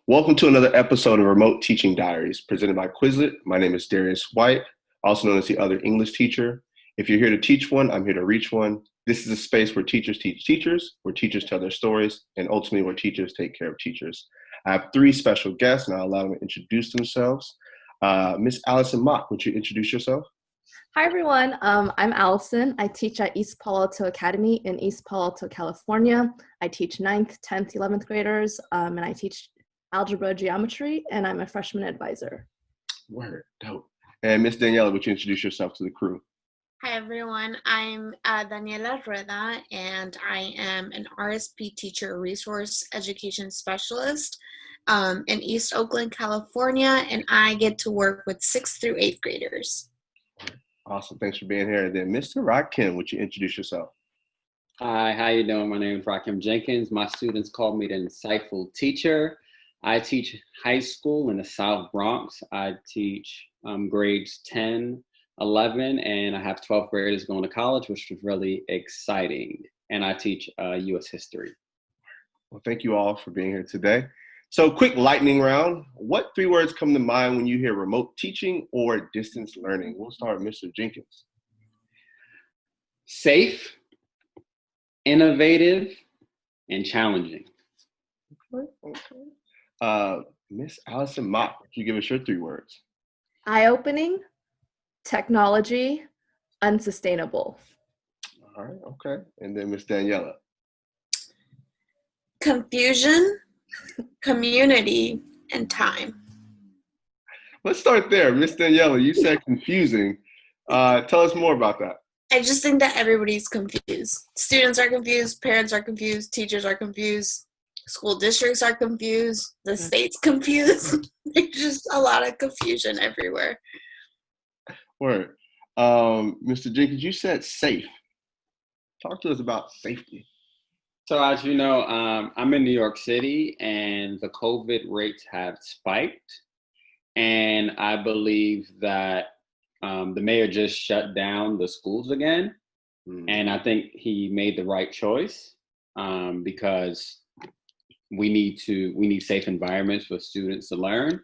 Welcome to another episode of Remote Teaching Diaries, presented by Quizlet. My name is Darius White, also known as the other English teacher. If you're here to teach one, I'm here to reach one. This is a space where teachers teach teachers, where teachers tell their stories, and ultimately where teachers take care of teachers. I have three special guests, and I'll allow them to introduce themselves. Miss Allison Mok, would you introduce yourself? Hi, everyone. I'm Allison. I teach at East Palo Alto Academy in East Palo Alto, California. I teach 9th, 10th, 11th graders, and I teach algebra, geometry, and I'm a freshman advisor. Word, dope. And Miss Daniella, would you introduce yourself to the crew? Hi, everyone. I'm Daniella Rueda, and I am an RSP teacher resource education specialist in East Oakland, California, and I get to work with 6th through 8th graders. Awesome. Thanks for being here. And then Mr. Rakim, would you introduce yourself? Hi, how you doing? My name is Rakim Jenkins. My students call me the insightful teacher. I teach high school in the South Bronx. I teach grades 10, 11, and I have 12th graders going to college, which was really exciting. And I teach U.S. history. Well, thank you all for being here today. So quick lightning round. What three words come to mind when you hear remote teaching or distance learning? We'll start with Mr. Jenkins. Safe, innovative, and challenging. Okay. Miss Allison Mok, could you give us your three words? Eye-opening, technology, unsustainable. All right, okay. And then Miss Daniella. Confusion, community, and time. Let's start there. Miss Daniella, you said confusing. Tell us more about that. I just think that everybody's confused. Students are confused, parents are confused, teachers are confused, school districts are confused, the state's confused. There's just a lot of confusion everywhere. Word. Mr. Jenkins, you said safe. Talk to us about safety. So as you know, I'm in New York City and the COVID rates have spiked. And I believe that the mayor just shut down the schools again. And I think he made the right choice because we need safe environments for students to learn.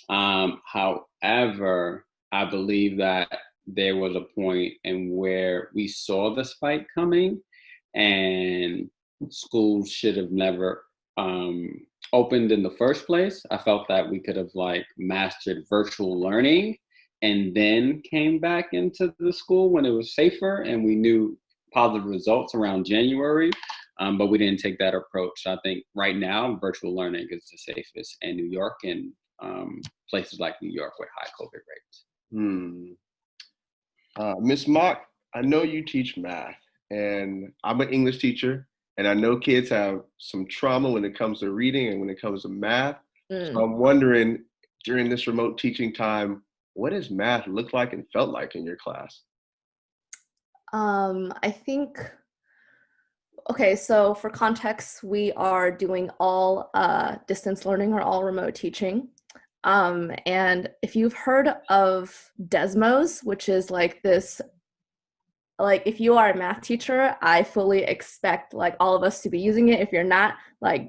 However, I believe that there was a point in where we saw the spike coming and schools should have never opened in the first place. I felt that we could have mastered virtual learning and then came back into the school when it was safer and we knew positive results around January, but we didn't take that approach. So I think right now virtual learning is the safest in New York and places like New York with high COVID rates. Ms. Mok, I know you teach math and I'm an English teacher. And I know kids have some trauma when it comes to reading and when it comes to math. So I'm wondering, during this remote teaching time, what does math look like and felt like in your class? I think, okay, so for context, we are doing all distance learning or all remote teaching. And if you've heard of Desmos, which is this, if you are a math teacher, I fully expect all of us to be using it. If you're not,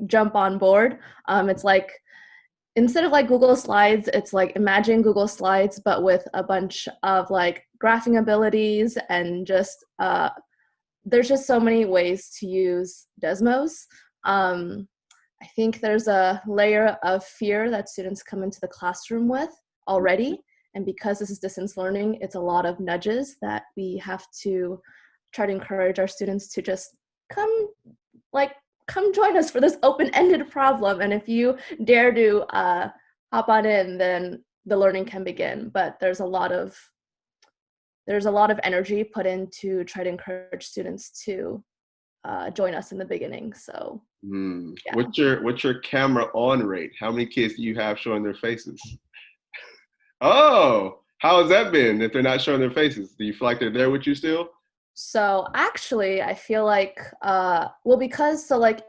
jump on board. It's instead of Google Slides, it's imagine Google Slides, but with a bunch of graphing abilities and just, there's just so many ways to use Desmos. I think there's a layer of fear that students come into the classroom with already. And because this is distance learning, it's a lot of nudges that we have to try to encourage our students to just come join us for this open-ended problem. And if you dare to hop on in, then the learning can begin. But there's a lot of energy put into try to encourage students to join us in the beginning. So yeah. What's your camera on rate? How many kids do you have showing their faces? Oh, how has that been if they're not showing their faces? Do you feel like they're there with you still? So actually, I feel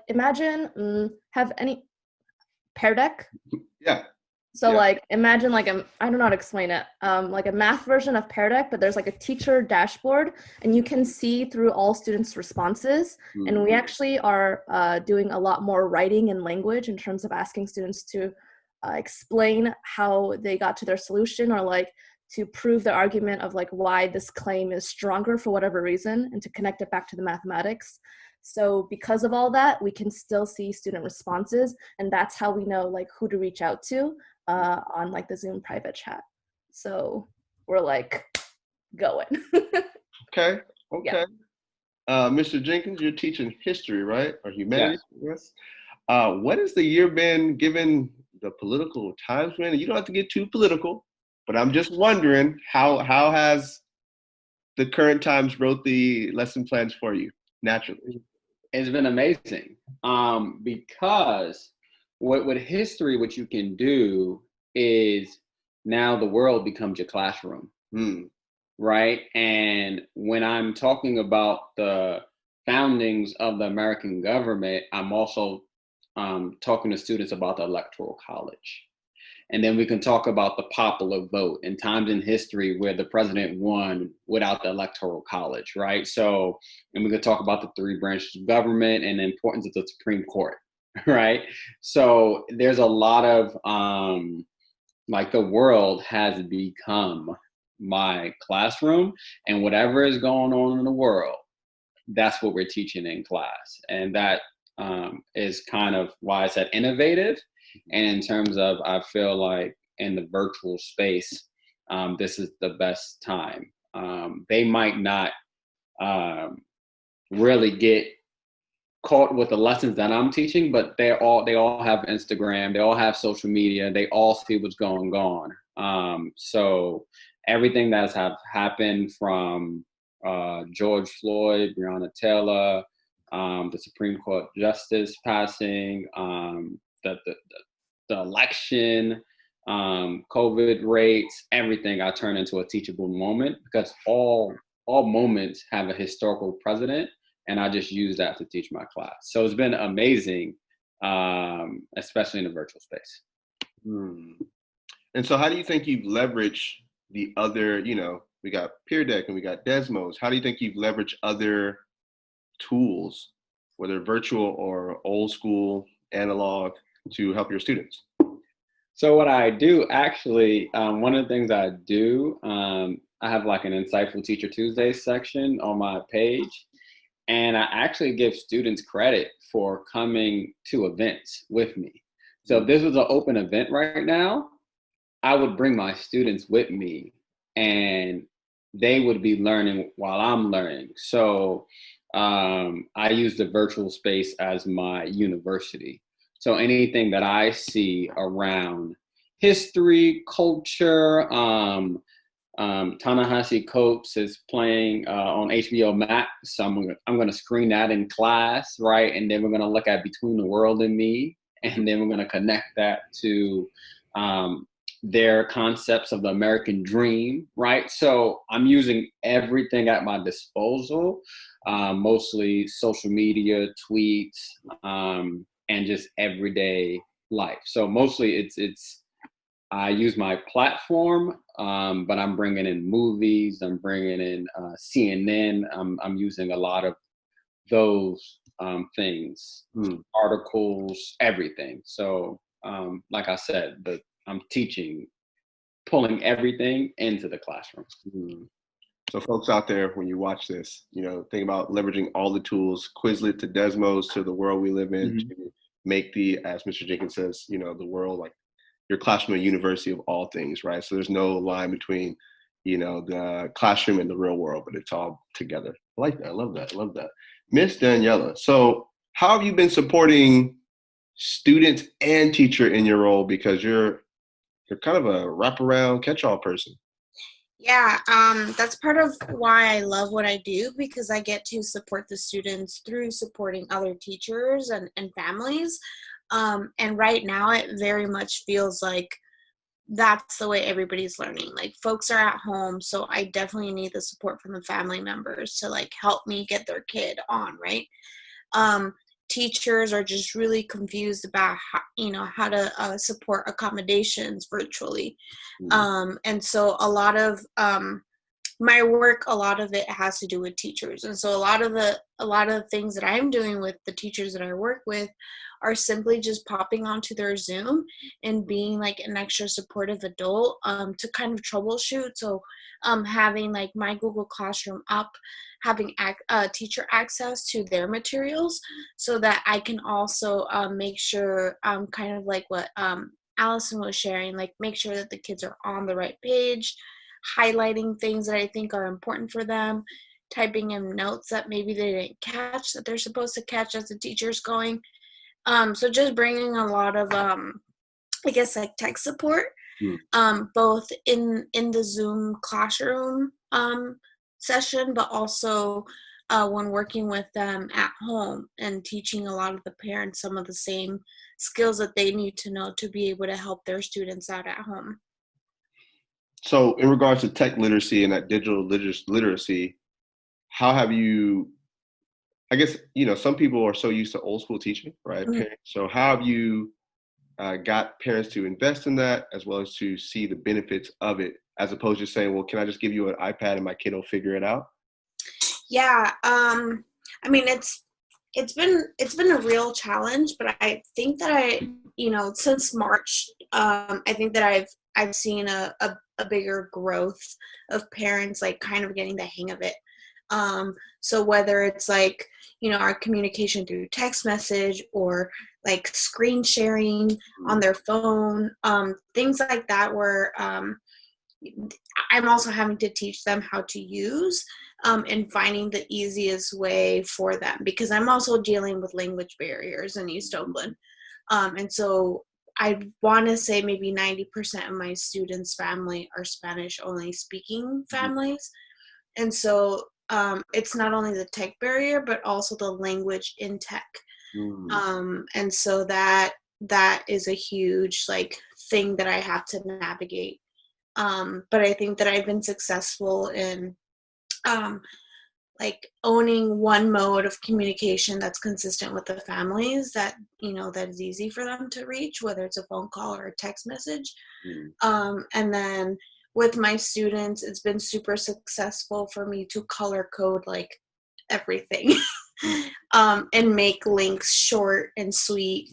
imagine have any Pear Deck? Yeah. So Yeah. like imagine like I don't know how to explain it. Like a math version of Pear Deck, but there's like a teacher dashboard and you can see through all students' responses. And we actually are doing a lot more writing and language in terms of asking students to explain how they got to their solution, or like to prove their argument of like why this claim is stronger for whatever reason, and to connect it back to the mathematics. So because of all that, we can still see student responses, and that's how we know like who to reach out to on like the Zoom private chat. So we're like going. Okay. Yeah. Mr. Jenkins, you're teaching history, right? Or humanities? Yes. Yes. What has the year been given the political times been? You don't have to get too political, but I'm just wondering how has the current times wrote the lesson plans for you naturally? It's been amazing because with history, what you can do is now the world becomes your classroom, right? And when I'm talking about the foundings of the American government, I'm also talking to students about the Electoral College. And then we can talk about the popular vote and times in history where the president won without the Electoral College, right? So, and we could talk about the three branches of government and the importance of the Supreme Court, right? So there's a lot of, like the world has become my classroom, and whatever is going on in the world, that's what we're teaching in class. And that is kind of why I said innovative. And in terms of, I feel like in the virtual space, this is the best time. They might not really get caught with the lessons that I'm teaching, but they all have Instagram, they all have social media, they all see what's going on. So everything that's happened from George Floyd, Breonna Taylor, the Supreme Court justice passing, the election, COVID rates, everything I turn into a teachable moment, because all moments have a historical precedent, and I just use that to teach my class. So it's been amazing, especially in the virtual space. And so how do you think you've leveraged the other, we got Peer Deck and we got Desmos. How do you think you've leveraged other tools, whether virtual or old school, analog, to help your students? So what I do actually, one of the things I do, I have like an Insightful Teacher Tuesdays section on my page. And I actually give students credit for coming to events with me. So if this was an open event right now, I would bring my students with me and they would be learning while I'm learning. So I use the virtual space as my university. So anything that I see around history, culture, Ta-Nehisi Coates is playing on HBO Max, so I'm going to screen that in class, right? And then we're going to look at Between the World and Me, and then we're going to connect that to their concepts of the American dream, right? So I'm using everything at my disposal, mostly social media, tweets, and just everyday life. So mostly it's I use my platform, but I'm bringing in movies, I'm bringing in CNN, I'm using a lot of those things, articles, everything. So like I said, I'm teaching, pulling everything into the classroom. So folks out there, when you watch this, think about leveraging all the tools, Quizlet to Desmos to the world we live in, to make as Mr. Jenkins says, the world like your classroom, a university of all things, right? So there's no line between, the classroom and the real world, but it's all together. I like that. I love that. Miss Daniella, so how have you been supporting students and teacher in your role? Because you're kind of a wraparound catch-all person. Yeah, that's part of why I love what I do, because I get to support the students through supporting other teachers and families. And right now it very much feels like that's the way everybody's learning. Like folks are at home, so I definitely need the support from the family members to like help me get their kid on, right? teachers are just really confused about how to support accommodations virtually. And so a lot of my work, a lot of it has to do with teachers. And so a lot of the things that I'm doing with the teachers that I work with are simply just popping onto their Zoom and being like an extra supportive adult to kind of troubleshoot. So having like my Google Classroom up, having teacher access to their materials so that I can also make sure, kind of like what Allison was sharing, like make sure that the kids are on the right page, highlighting things that I think are important for them, typing in notes that maybe they didn't catch that they're supposed to catch as the teacher's going. So just bringing a lot of, I guess, like tech support, both in the Zoom classroom session, but also when working with them at home and teaching a lot of the parents some of the same skills that they need to know to be able to help their students out at home. So in regards to tech literacy and that digital literacy, how have you, I guess, some people are so used to old school teaching, right? So how have you got parents to invest in that as well as to see the benefits of it, as opposed to saying, well, can I just give you an iPad and my kid will figure it out? Yeah. I mean, it's been a real challenge, but I think that since March, I think that I've seen a bigger growth of parents like kind of getting the hang of it. So whether it's like, our communication through text message or like screen sharing on their phone, things like that, where I'm also having to teach them how to use and finding the easiest way for them, because I'm also dealing with language barriers in East Oakland. And so I want to say maybe 90% of my students' family are Spanish only speaking families. And so it's not only the tech barrier, but also the language in tech. And so that is a huge like thing that I have to navigate. But I think that I've been successful in like owning one mode of communication that's consistent with the families, that that is easy for them to reach, whether it's a phone call or a text message. And then with my students, it's been super successful for me to color code like everything and make links short and sweet,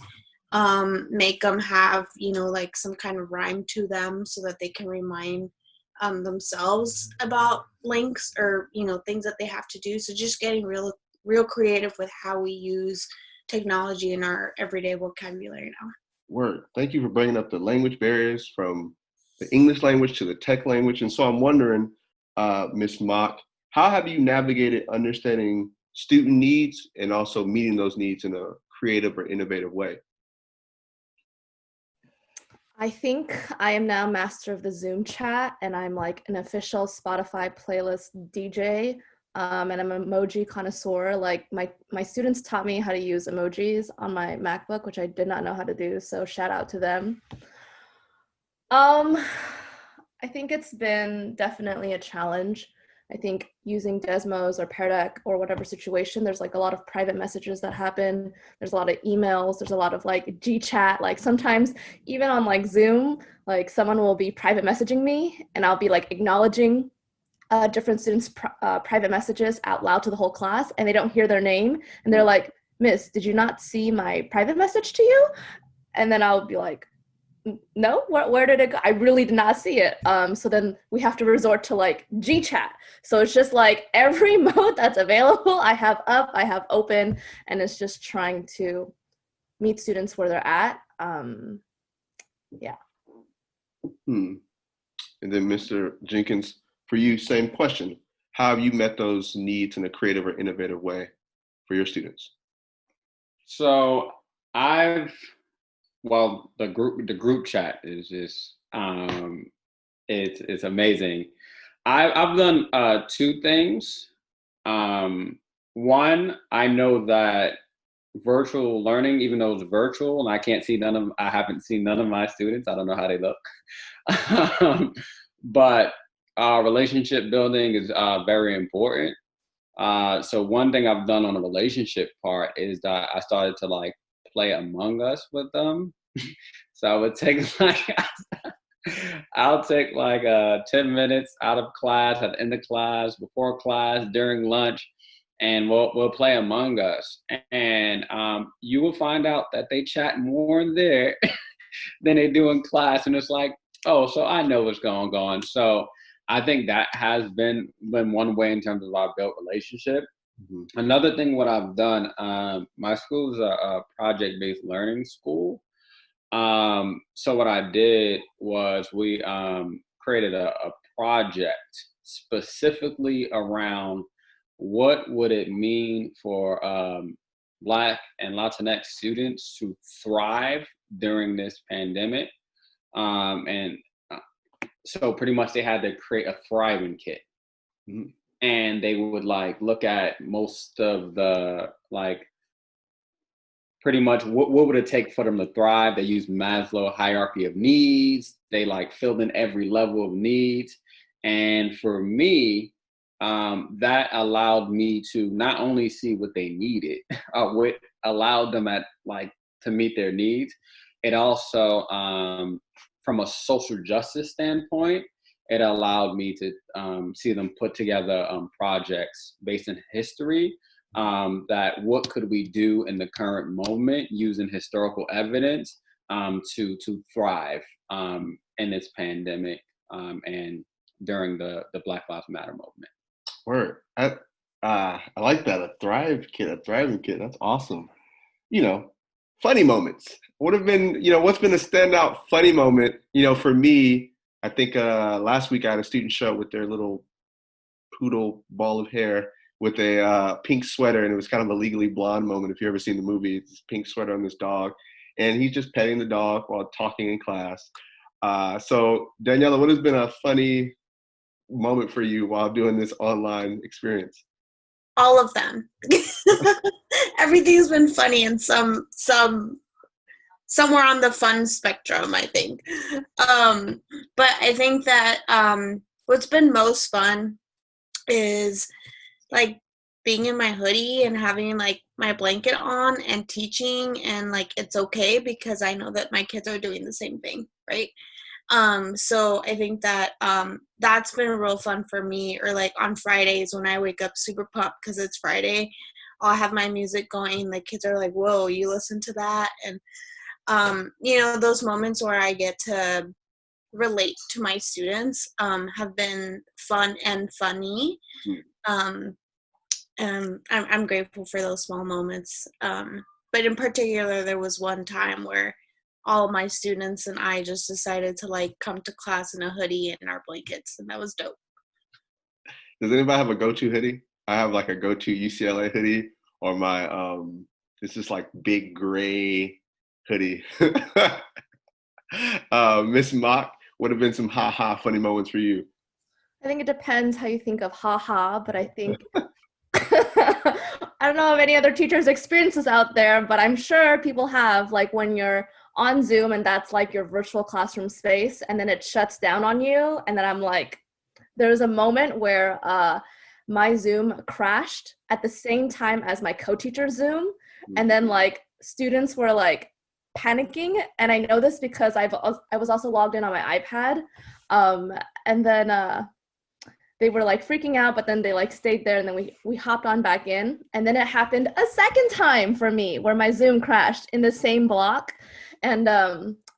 make them have like some kind of rhyme to them so that they can remind themselves about links or things that they have to do. So just getting real creative with how we use technology in our everyday vocabulary now. Word. Thank you for bringing up the language barriers from the English language to the tech language. And so I'm wondering, Ms. Mok, how have you navigated understanding student needs and also meeting those needs in a creative or innovative way? I think I am now master of the Zoom chat, and I'm like an official Spotify playlist DJ, and I'm an emoji connoisseur. Like my students taught me how to use emojis on my MacBook, which I did not know how to do, so shout out to them. I think it's been definitely a challenge. I think using Desmos or Pear Deck or whatever situation, there's like a lot of private messages that happen. There's a lot of emails. There's a lot of like G-chat. Like sometimes even on like Zoom, like someone will be private messaging me and I'll be like acknowledging different students' private messages out loud to the whole class, and they don't hear their name. And they're like, "Miss, did you not see my private message to you?" And then I'll be like, no, where did it go? I really did not see it. So then we have to resort to like G-chat. So it's just like every mode that's available, I have up, I have open, and it's just trying to meet students where they're at. Yeah. And then Mr. Jenkins, for you, same question. How have you met those needs in a creative or innovative way for your students? So the group chat is just it's amazing. I've done two things. One, I know that virtual learning, even though it's virtual and I haven't seen none of my students. I don't know how they look. But relationship building is very important. So one thing I've done on the relationship part is that I started to like play Among Us with them. So I would take like, I'll take like 10 minutes out of class, at the end of class, before class, during lunch, and we'll play Among Us. And you will find out that they chat more there than they do in class. And it's like, oh, so I know what's going on. So I think that has been one way in terms of our built relationship. Mm-hmm. Another thing, what I've done, my school is a project-based learning school. So what I did was we created a project specifically around what would it mean for Black and Latinx students to thrive during this pandemic. So pretty much they had to create a thriving kit. Mm-hmm. And they would like look at most of the like pretty much what would it take for them to thrive. They used Maslow hierarchy of needs. They like filled in every level of needs. And for me, that allowed me to not only see what they needed, what allowed them to meet their needs. It also, from a social justice standpoint, it allowed me to see them put together projects based in history, that what could we do in the current moment using historical evidence to thrive in this pandemic and during the Black Lives Matter movement. Word. I like that. A thriving kid. That's awesome. Funny moments. What have been, what's been a standout funny moment? For me, I think last week I had a student show up with their little poodle ball of hair with a pink sweater, and it was kind of a Legally Blonde moment. If you've ever seen the movie, it's this pink sweater on this dog, and he's just petting the dog while talking in class. So Daniella, what has been a funny moment for you while doing this online experience? All of them. Everything's been funny in somewhere on the fun spectrum, I think. But I think that what's been most fun is like being in my hoodie and having like my blanket on and teaching, and like it's okay because I know that my kids are doing the same thing, right? So I think that that's been real fun for me. Or like on Fridays when I wake up super pumped because it's Friday, I'll have my music going. The kids are like, whoa, you listen to that? And those moments where I get to relate to my students have been fun and funny. And I'm grateful for those small moments. But in particular, there was one time where all my students and I just decided to like come to class in a hoodie and our blankets, and that was dope. Does anybody have a go-to hoodie? I have like a go-to UCLA hoodie, or my it's just like big gray hoodie. Miss Mok, what have been some ha-ha funny moments for you? I think it depends how you think of ha-ha, but I think I don't know if any other teachers' experiences out there, but I'm sure people have, like when you're on Zoom and that's like your virtual classroom space and then it shuts down on you. And then I'm like, there's a moment where my Zoom crashed at the same time as my co-teacher's Zoom. And then like students were like panicking. And I know this because I was also logged in on my iPad. And then they were like freaking out, but then they like stayed there, and then we hopped on back in. And then it happened a second time for me where my Zoom crashed in the same block. And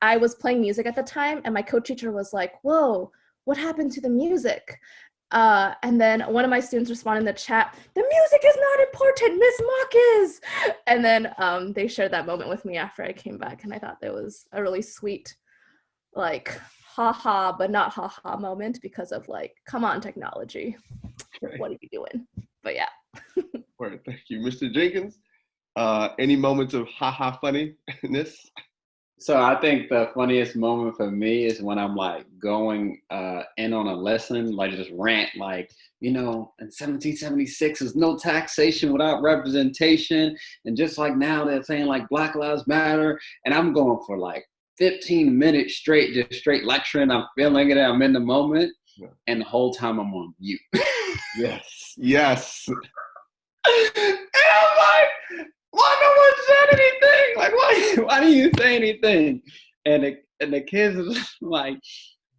I was playing music at the time, and my co-teacher was like, whoa, what happened to the music? And then one of my students responded in the chat, the music is not important, Miss Mok is. And then they shared that moment with me after I came back, and I thought that was a really sweet, like, ha-ha, but not ha-ha moment because of like, come on, technology. Right. What are you doing? But yeah. All right, thank you. Mr. Jenkins, any moments of ha-ha funniness? So I think the funniest moment for me is when I'm like going in on a lesson, like just rant, like, in 1776 is no taxation without representation. And just like now they're saying like Black Lives Matter. And I'm going for like 15 minutes straight, just straight lecturing. I'm feeling it. I'm in the moment. Yeah. And the whole time I'm on mute. Yes. And I'm like, why no one said anything? Like, why didn't you say anything? And the kids was like,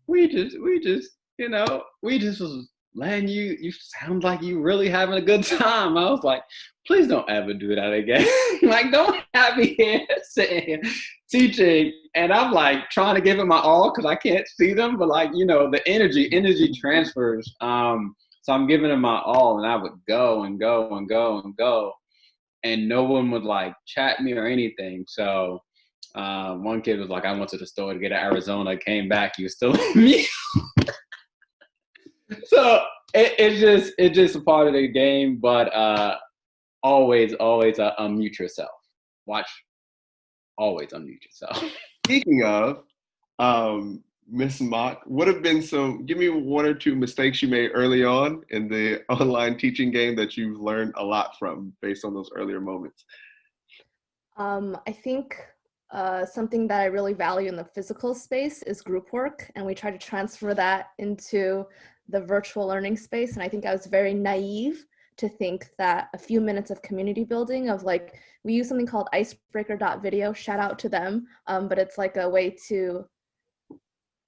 we just, we just was letting you sound like you really having a good time. I was like, please don't ever do that again. Like, don't have me here saying, teaching, and I'm like trying to give it my all because I can't see them, but like, the energy transfers. So I'm giving it my all, and I would go and go and go and go, and no one would like chat me or anything. So one kid was like, I went to the store to get an Arizona, came back, he was still in me. So it's just a part of the game, but always unmute yourself. Always unmute yourself. Speaking of, Miss Mok, what have been give me one or two mistakes you made early on in the online teaching game that you've learned a lot from based on those earlier moments? I think something that I really value in the physical space is group work, and we try to transfer that into the virtual learning space. And I think I was very naive to think that a few minutes of community building of like, we use something called icebreaker.video, shout out to them, but it's like a way to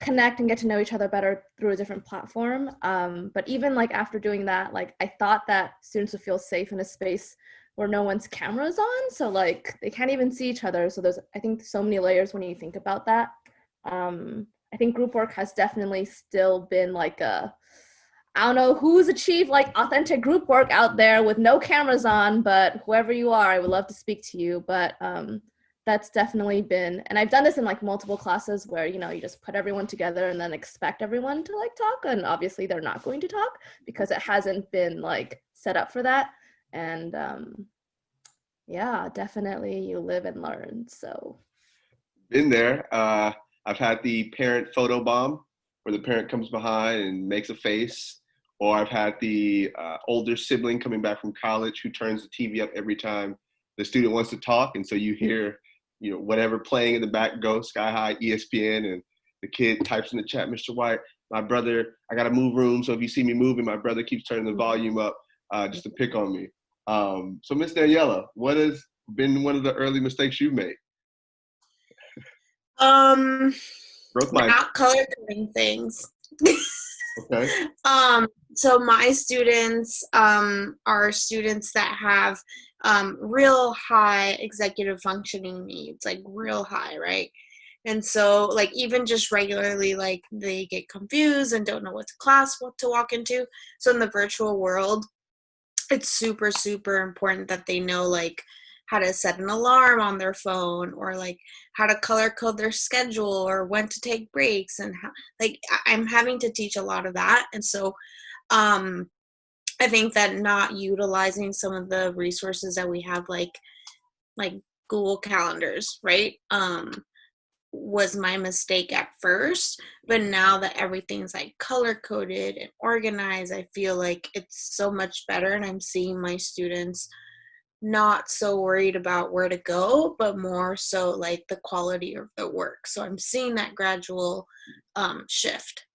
connect and get to know each other better through a different platform. But even like after doing that, like I thought that students would feel safe in a space where no one's camera's on, so like they can't even see each other. So there's, I think, so many layers when you think about that. I think group work has definitely still been like I don't know who's achieved like authentic group work out there with no cameras on, but whoever you are, I would love to speak to you. But that's definitely been, and I've done this in like multiple classes where, you just put everyone together and then expect everyone to like talk. And obviously they're not going to talk because it hasn't been like set up for that. And yeah, definitely you live and learn. So Been there. I've had the parent photo bomb where the parent comes behind and makes a face, or I've had the older sibling coming back from college who turns the TV up every time the student wants to talk, and so you hear whatever playing in the back go Sky High, ESPN, and the kid types in the chat, Mr. White, my brother, I gotta move room, so if you see me moving, my brother keeps turning the volume up just to pick on me. So Miss Daniella, what has been one of the early mistakes you've made? Not color coding things. Okay. So my students are students that have real high executive functioning needs, like real high, right? And so like even just regularly, like they get confused and don't know what to walk into. So in the virtual world, it's super, super important that they know like how to set an alarm on their phone, or like how to color code their schedule, or when to take breaks, and how, like I'm having to teach a lot of that. And so I think that not utilizing some of the resources that we have, like Google Calendars, right, was my mistake at first. But now that everything's like color coded and organized, I feel like it's so much better, and I'm seeing my students not so worried about where to go, but more so like the quality of the work. So I'm seeing that gradual shift,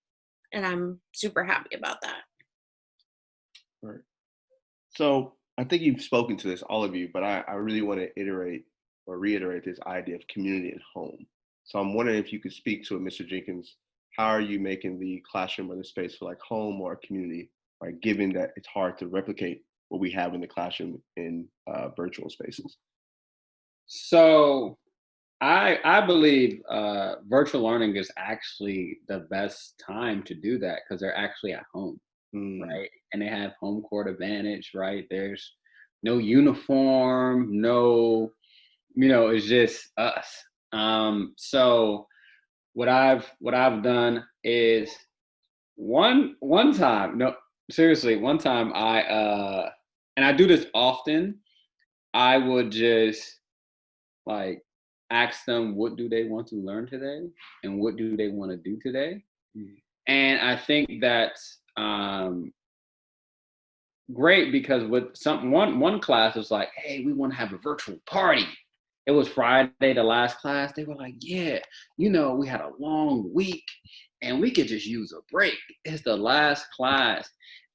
and I'm super happy about that. Right. So I think you've spoken to this, all of you, but I really want to reiterate this idea of community at home. So I'm wondering if you could speak to it, Mr. Jenkins. How are you making the classroom or the space feel like home or a community, right, given that it's hard to replicate what we have in the classroom in virtual spaces? So I believe virtual learning is actually the best time to do that because they're actually at home, right? And they have home court advantage, right? There's no uniform, no, it's just us. So what I've done is one time, no, seriously, one time and I do this often, I would just like ask them what do they want to learn today and what do they want to do today. And I think that's great because with one class was like, hey, we want to have a virtual party. It was Friday, the last class. They were like, yeah, we had a long week and we could just use a break. It's the last class.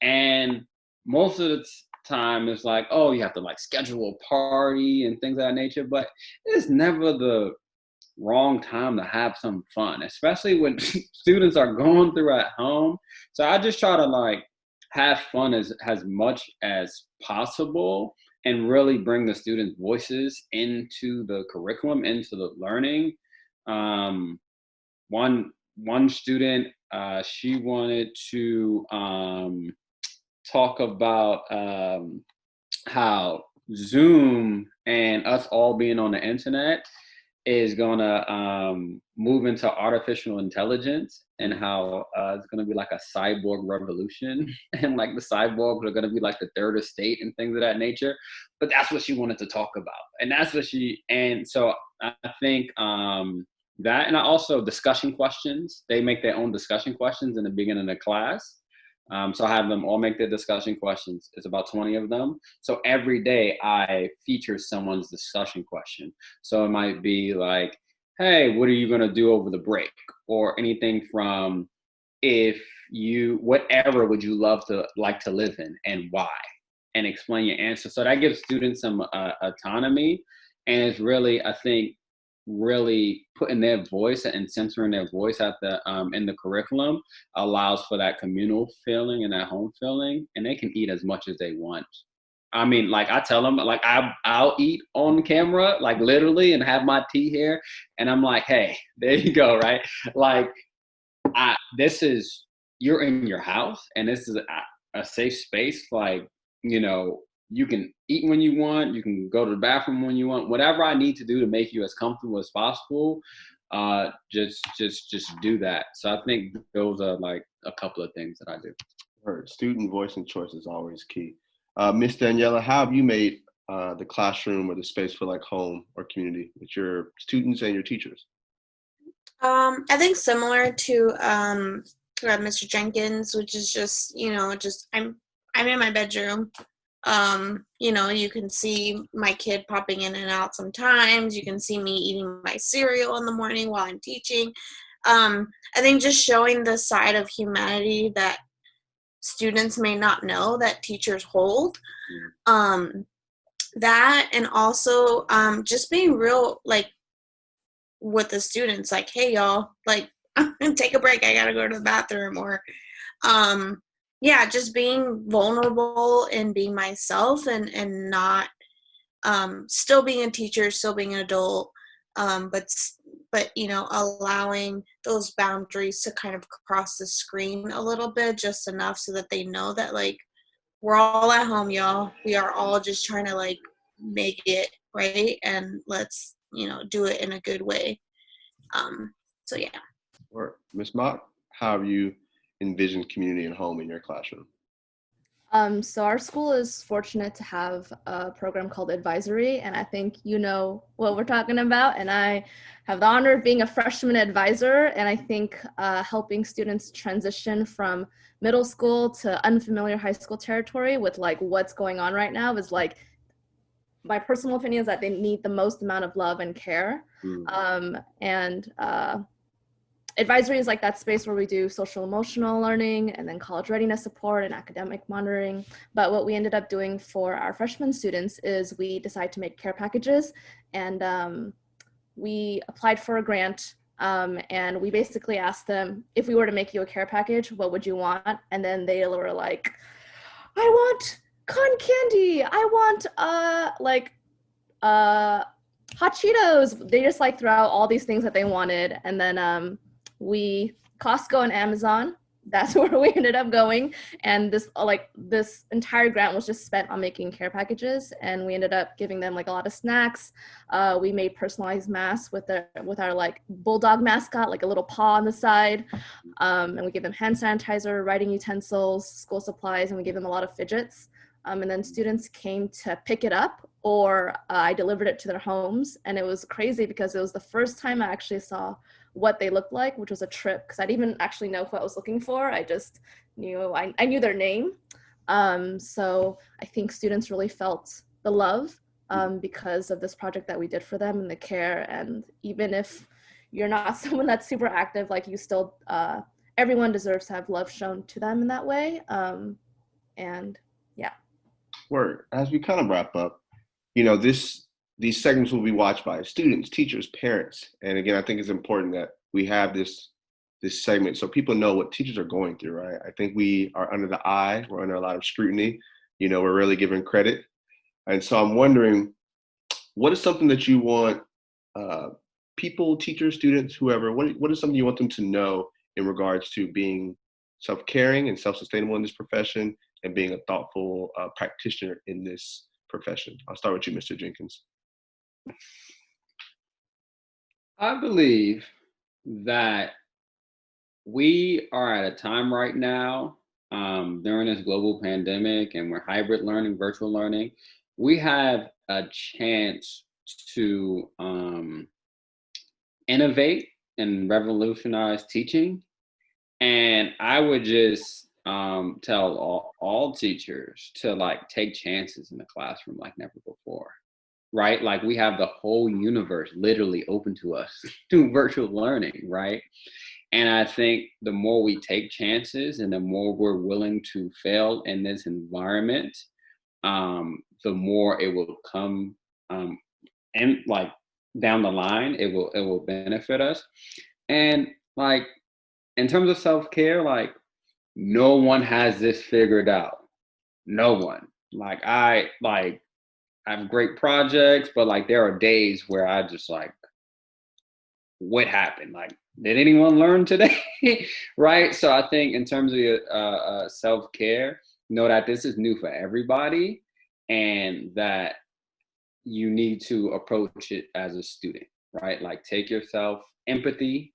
And most of the time it's like, oh, you have to like schedule a party and things of that nature, but it's never the wrong time to have some fun, especially when students are going through at home. So I just try to like have fun as much as possible and really bring the students' voices into the curriculum, into the learning. One student, she wanted to talk about how Zoom and us all being on the internet is gonna move into artificial intelligence, and how it's gonna be like a cyborg revolution, and like the cyborgs are gonna be like the third estate and things of that nature. But that's what she wanted to talk about, and that's what and so I think that, and also discussion questions. They make their own discussion questions in the beginning of the class. So I have them all make their discussion questions. It's about 20 of them. So every day I feature someone's discussion question. So it might be like, hey, what are you going to do over the break? Or anything from, whatever would you love to like to live in and why? And explain your answer. So that gives students some autonomy. And it's really, I think, really putting their voice and censoring their voice at the in the curriculum allows for that communal feeling and that home feeling, and they can eat as much as they want. I mean, like I tell them, like I'll eat on camera, like literally, and have my tea here, and I'm like, hey, there you go, right? Like, you're in your house, and this is a safe space. Like, you can eat when you want, you can go to the bathroom when you want, whatever I need to do to make you as comfortable as possible, just do that. So I think those are like a couple of things that I do. Heard. Student voice and choice is always key. Miss Daniella, how have you made the classroom or the space feel like home or community with your students and your teachers? I think similar to Mr. Jenkins, which is just I'm in my bedroom. You can see my kid popping in and out sometimes. You can see me eating my cereal in the morning while I'm teaching. I think just showing the side of humanity that students may not know that teachers hold. That, and also just being real, like, with the students, like, hey, y'all, like, take a break. I gotta go to the bathroom. Or just being vulnerable and being myself, and not still being a teacher, still being an adult, but allowing those boundaries to kind of cross the screen a little bit, just enough so that they know that, like, we're all at home, y'all. We are all just trying to, like, make it right, and let's do it in a good way. So yeah. Or Ms. Mok, how have you envisioned community and home in your classroom? So our school is fortunate to have a program called Advisory, and I think you know what we're talking about. And I have the honor of being a freshman advisor, and I think helping students transition from middle school to unfamiliar high school territory with like what's going on right now is like, my personal opinion is that they need the most amount of love and care. Advisory is like that space where we do social emotional learning and then college readiness support and academic monitoring. But what we ended up doing for our freshman students is we decided to make care packages, and we applied for a grant, and we basically asked them, if we were to make you a care package, what would you want? And then they were like, I want cotton candy, I want hot Cheetos. They just like throw out all these things that they wanted. And then Costco and Amazon, that's where we ended up going. And this entire grant was just spent on making care packages. And we ended up giving them like a lot of snacks. We made personalized masks with our like bulldog mascot, like a little paw on the side. And we gave them hand sanitizer, writing utensils, school supplies, and we gave them a lot of fidgets. And then students came to pick it up, or I delivered it to their homes. And it was crazy because it was the first time I actually saw what they looked like, which was a trip, because I didn't even actually know who I was looking for. I just knew, I knew their name. So I think students really felt the love because of this project that we did for them and the care. And even if you're not someone that's super active, like you still, everyone deserves to have love shown to them in that way. And yeah. Word. As we kind of wrap up, you know, these segments will be watched by students, teachers, parents. And again, I think it's important that we have this segment so people know what teachers are going through, right? I think we are under the eye, we're under a lot of scrutiny, you know, we're really given credit. And so I'm wondering, what is something that you want people, teachers, students, whoever, what is something you want them to know in regards to being self-caring and self-sustainable in this profession and being a thoughtful practitioner in this profession? I'll start with you, Mr. Jenkins. I believe that we are at a time right now during this global pandemic, and we're hybrid learning, virtual learning. We have a chance to innovate and revolutionize teaching. And I would just tell all teachers to like take chances in the classroom like never before, right? Like we have the whole universe literally open to us through virtual learning, right? And I think the more we take chances and the more we're willing to fail in this environment, the more it will come and like down the line, it will benefit us. And like in terms of self-care, like no one has this figured out. No one. Like I have great projects, but like there are days where I just like, what happened? Like, did anyone learn today? Right? So I think in terms of your self-care, know that this is new for everybody and that you need to approach it as a student, right? Like take yourself empathy,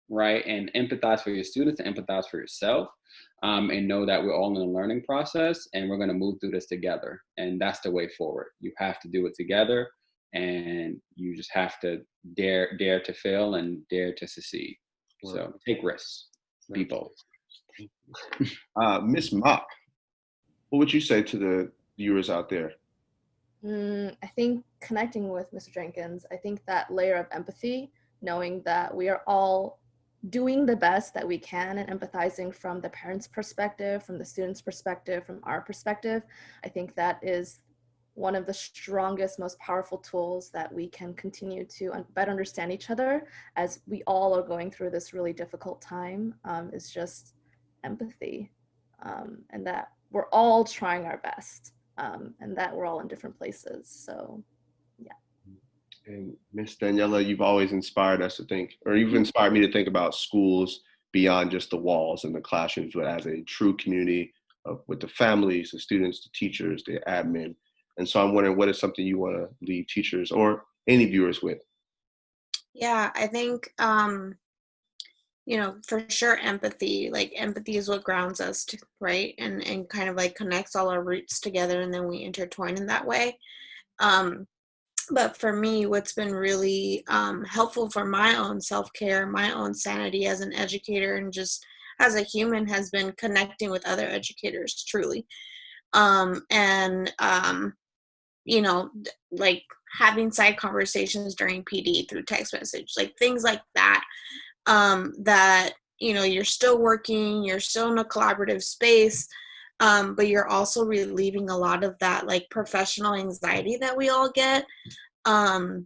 right? And empathize for your students and empathize for yourself. And know that we're all in a learning process and we're going to move through this together. And that's the way forward. You have to do it together and you just have to dare to fail and dare to succeed. Wow. So take risks, be bold. Miss Mok, what would you say to the viewers out there? I think connecting with Mr. Jenkins, I think that layer of empathy, knowing that we are all doing the best that we can and empathizing from the parents' perspective, from the students' perspective, from our perspective, I think that is one of the strongest, most powerful tools that we can continue to better understand each other as we all are going through this really difficult time, is just empathy, and that we're all trying our best, and that we're all in different places. So, yeah. And Miss Daniella, you've always inspired us to think, or you've inspired me to think about schools beyond just the walls and the classrooms, but as a true community with the families, the students, the teachers, the admin. And so I'm wondering, what is something you want to leave teachers or any viewers with? Yeah, I think, you know, for sure, empathy. Like empathy is what grounds us, right? And kind of like connects all our roots together, and then we intertwine in that way. But for me, what's been really helpful for my own self-care, my own sanity as an educator and just as a human has been connecting with other educators, truly. You know, like having side conversations during PD through text message, like things like that, that, you know, you're still working, you're still in a collaborative space, but you're also relieving a lot of that like professional anxiety that we all get. And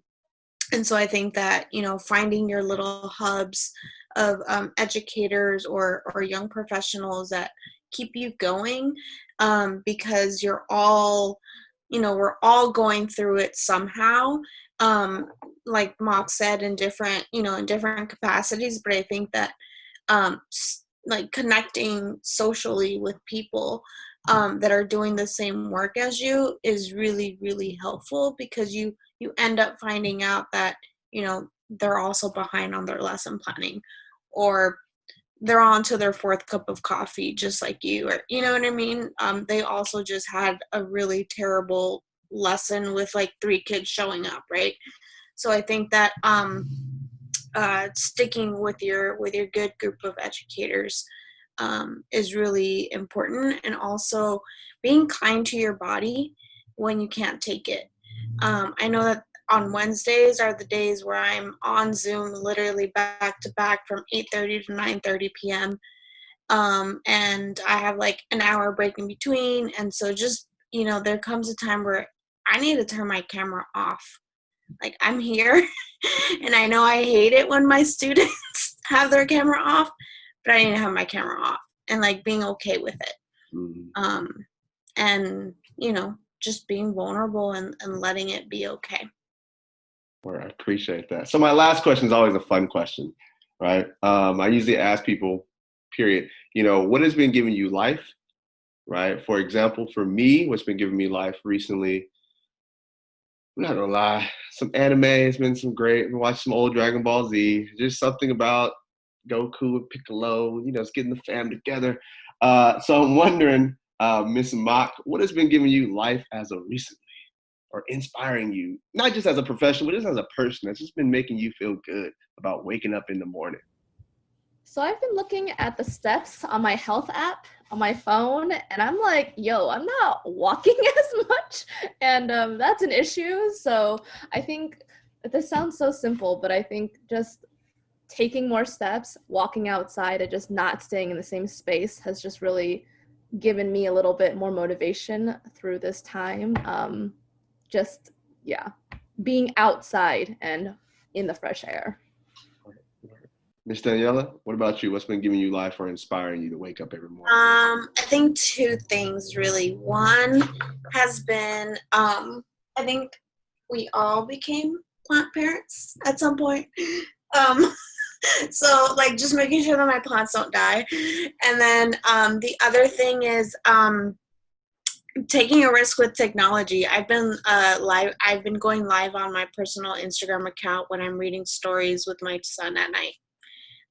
so I think that, you know, finding your little hubs of educators or young professionals that keep you going, because you're all, you know, we're all going through it somehow, like Mok said, in different, you know, in different capacities. But I think that like connecting socially with people that are doing the same work as you is really, really helpful, because you end up finding out that, you know, they're also behind on their lesson planning, or they're on to their fourth cup of coffee just like you, or you know what I mean? They also just had a really terrible lesson with like 3 kids showing up, right? So I think that sticking with your good group of educators is really important, and also being kind to your body when you can't take it. I know that on Wednesdays are the days where I'm on Zoom literally back to back from 8:30 to 9:30 p.m. And I have like an hour break in between. And so just, there comes a time where I need to turn my camera off. Like, I'm here and I know I hate it when my students have their camera off, but I need to have my camera off and like being okay with it. Mm-hmm. And, just being vulnerable and letting it be okay. Well, I appreciate that. So my last question is always a fun question, right? I usually ask people, period, what has been giving you life, right? For example, for me, what's been giving me life recently, I'm not gonna lie, some anime has been some great. Watch some old Dragon Ball Z. Just something about Goku and Piccolo, it's getting the fam together. So I'm wondering, Miss Mok, what has been giving you life as of recently, or inspiring you, not just as a professional, but just as a person that's just been making you feel good about waking up in the morning? So I've been looking at the steps on my health app on my phone, and I'm like, yo, I'm not walking as much, and that's an issue. So I think this sounds so simple, but I think just taking more steps, walking outside, and just not staying in the same space has just really given me a little bit more motivation through this time. Being outside and in the fresh air. Miss Daniella, what about you? What's been giving you life or inspiring you to wake up every morning? I think two things really. One has been, I think we all became plant parents at some point. So like just making sure that my plants don't die. And then the other thing is taking a risk with technology. I've been going live on my personal Instagram account when I'm reading stories with my son at night.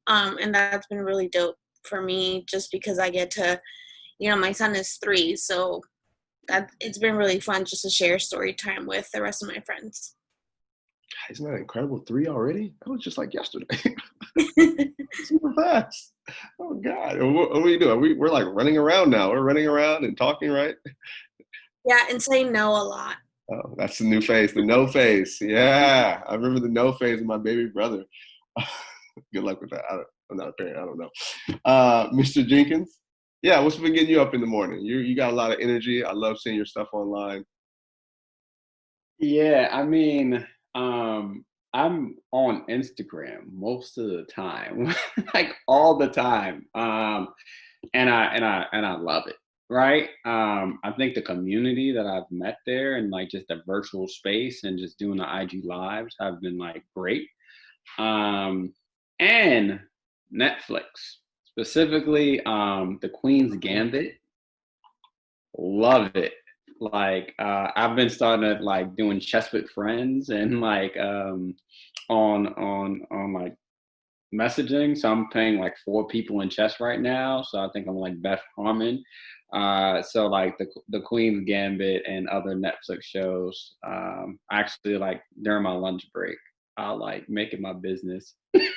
And that's been really dope for me just because I get to, my son is 3, so it's been really fun just to share story time with the rest of my friends. Isn't that incredible? 3 already? That was just like yesterday. Super fast. Oh God. What are we doing? We're like running around now. We're running around and talking, right? Yeah, and saying no a lot. Oh, that's the new phase, the no phase. Yeah. I remember the no phase of my baby brother. Good luck with that. I'm not a parent. I don't know. Mr. Jenkins. Yeah, what's been getting you up in the morning? You got a lot of energy. I love seeing your stuff online. Yeah, I mean, I'm on Instagram most of the time, like all the time, and I love it. Right? I think the community that I've met there and like just the virtual space and just doing the IG lives have been like great. And Netflix, specifically the Queen's Gambit. Love it. Like I've been starting to like doing chess with friends and like on like messaging. So I'm playing like 4 people in chess right now. So I think I'm like Beth Harmon. So like the Queen's Gambit and other Netflix shows. Actually, like during my lunch break, I'll like make it my business to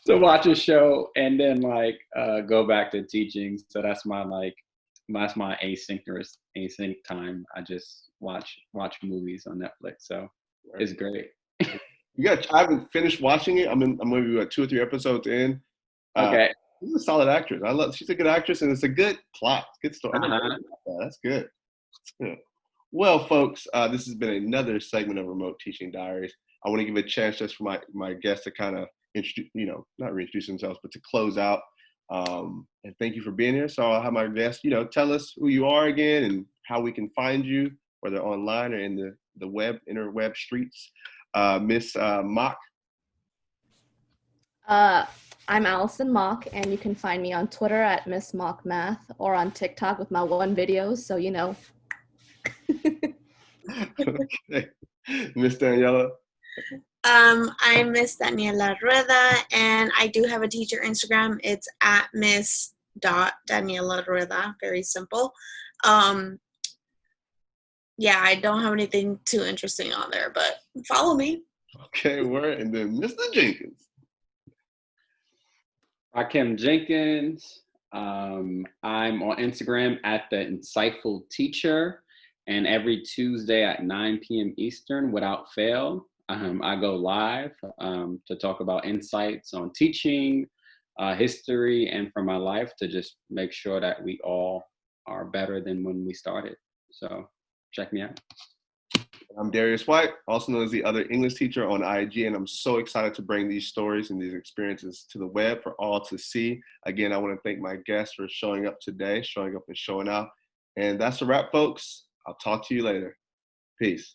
watch a show and then like go back to teaching. So that's my async time. I just watch movies on Netflix. So it's great. I haven't finished watching it. I'm maybe about 2 or 3 episodes in. Okay. She's a solid actress. She's a good actress, and it's a good plot. Good story. That's good. That's good. Well, folks, this has been another segment of Remote Teaching Diaries. I want to give a chance just for my guests to kind of introduce, not reintroduce themselves, but to close out. And thank you for being here. So I'll have my guests, tell us who you are again and how we can find you, whether online or in the interweb streets. Miss Mok. I'm Allison Mok, and you can find me on Twitter at Miss Mok Math or on TikTok with my 1 videos, so Okay. Miss Daniella. I'm Miss Daniela Rueda, and I do have a teacher Instagram. It's at Miss.Daniela Rueda. Very simple. Yeah, I don't have anything too interesting on there, but follow me. Okay, word. And then Mr. Jenkins. Rakim Jenkins. I'm on Instagram at The Insightful Teacher, and every Tuesday at 9 p.m. Eastern, without fail, I go live to talk about insights on teaching, history, and from my life to just make sure that we all are better than when we started. So check me out. I'm Darius White, also known as the other English teacher on IG, and I'm so excited to bring these stories and these experiences to the web for all to see. Again, I want to thank my guests for showing up today, showing up and showing out. And that's a wrap, folks. I'll talk to you later. Peace.